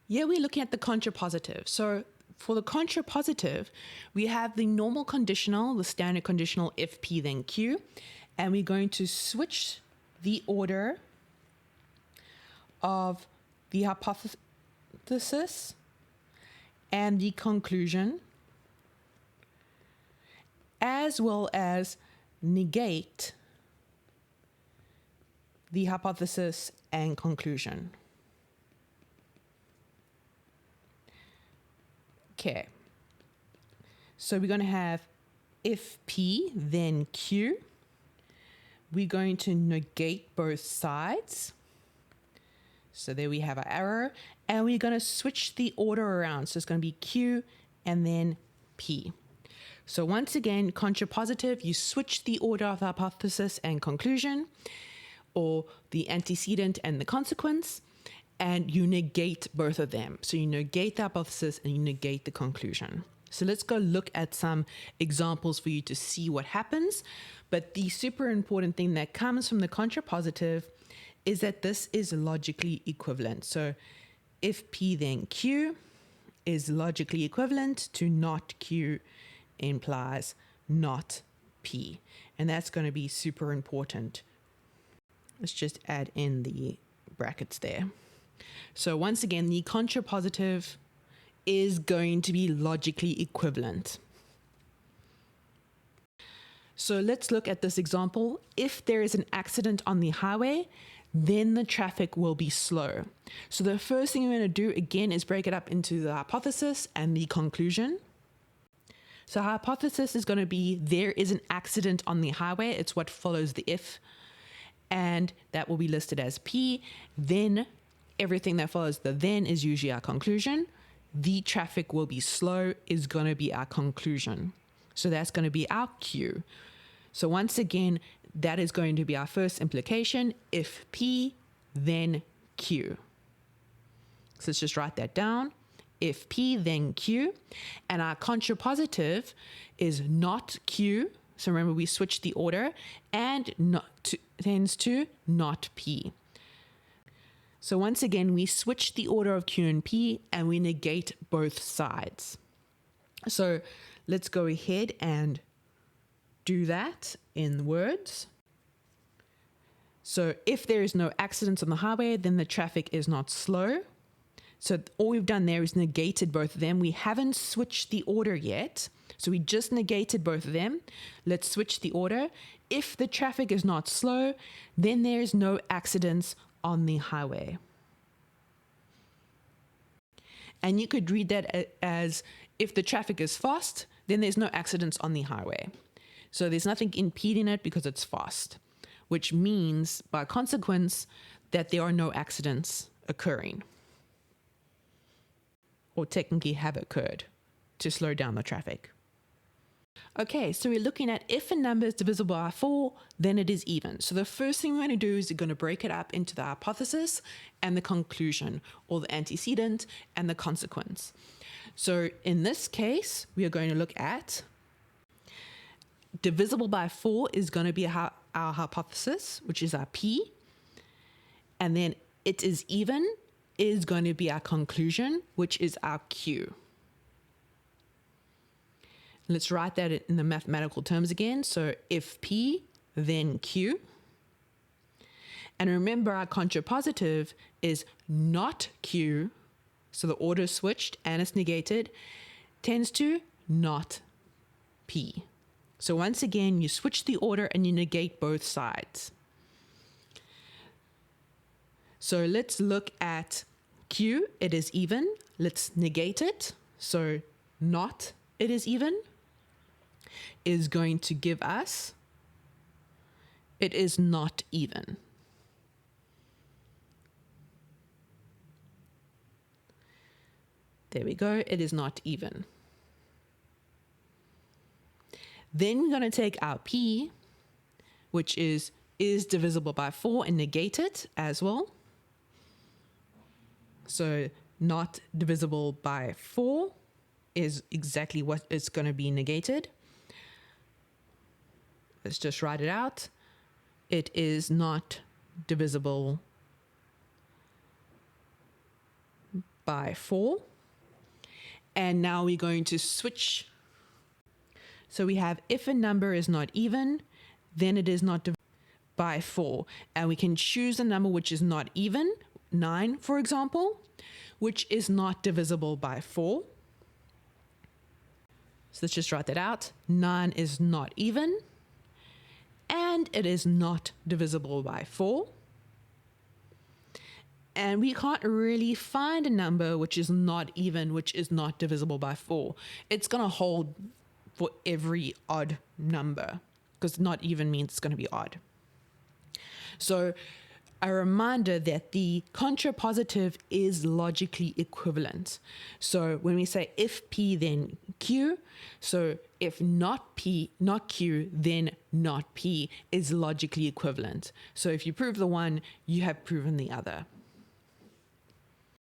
Here we're looking at the contrapositive. So for the contrapositive, we have the normal conditional, the standard conditional if P then Q, and we're going to switch the order of the hypothesis and the conclusion, as well as negate the hypothesis and conclusion. Okay, so we're going to have if P then Q. We're going to negate both sides. So there we have our arrow, and we're going to switch the order around. So it's going to be Q and then P. So once again, contrapositive, you switch the order of the hypothesis and conclusion, or the antecedent and the consequence, and you negate both of them. So you negate the hypothesis and you negate the conclusion. So let's go look at some examples for you to see what happens. But the super important thing that comes from the contrapositive is that this is logically equivalent. So if P then Q is logically equivalent to not Q implies not P. And that's going to be super important. Let's just add in the brackets there. So once again, the contrapositive is going to be logically equivalent. So let's look at this example. If there is an accident on the highway, then the traffic will be slow. So the first thing we're going to do again is break it up into the hypothesis and the conclusion. So hypothesis is going to be there is an accident on the highway. It's what follows the if, and that will be listed as P. Then everything that follows the then is usually our conclusion. The traffic will be slow is going to be our conclusion. So that's going to be our Q. So once again, that is going to be our first implication. If P, then Q. So let's just write that down. If P, then Q. And our contrapositive is not Q. So remember, we switched the order, and tends to not P. So once again, we switch the order of Q and P, and we negate both sides. So let's go ahead and do that in words. So if there is no accidents on the highway, then the traffic is not slow. So all we've done there is negated both of them. We haven't switched the order yet. So we just negated both of them. Let's switch the order. If the traffic is not slow, then there is no accidents on the highway. And you could read that as if the traffic is fast, then there's no accidents on the highway. So there's nothing impeding it because it's fast, which means by consequence that there are no accidents occurring, or technically have occurred to slow down the traffic. Okay, so we're looking at if a number is divisible by 4, then it is even. So the first thing we're going to do is we're going to break it up into the hypothesis and the conclusion, or the antecedent and the consequence. So in this case, we are going to look at divisible by 4 is going to be our hypothesis, which is our P. And then it is even is going to be our conclusion, which is our Q. Let's write that in the mathematical terms again. So if P, then Q. And remember, our contrapositive is not Q, so the order is switched and it's negated, tends to not P. So once again, you switch the order and you negate both sides. So let's look at Q, it is even. Let's negate it. So not it is even is going to give us it is not even. There we go, it is not even. Then we're going to take our P, which is divisible by 4, and negate it as well. So not divisible by 4 is exactly what is going to be negated. Let's just write it out. It is not divisible by 4. And now we're going to switch. So we have if a number is not even, then it is not divisible by 4. And we can choose a number which is not even, 9 for example, which is not divisible by 4. So let's just write that out. 9 is not even, and it is not divisible by 4. And we can't really find a number which is not even, which is not divisible by 4. It's going to hold for every odd number, because not even means it's going to be odd. So a reminder that the contrapositive is logically equivalent. So when we say if P, then Q, so if not P, not Q, then not P is logically equivalent. So if you prove the one, you have proven the other.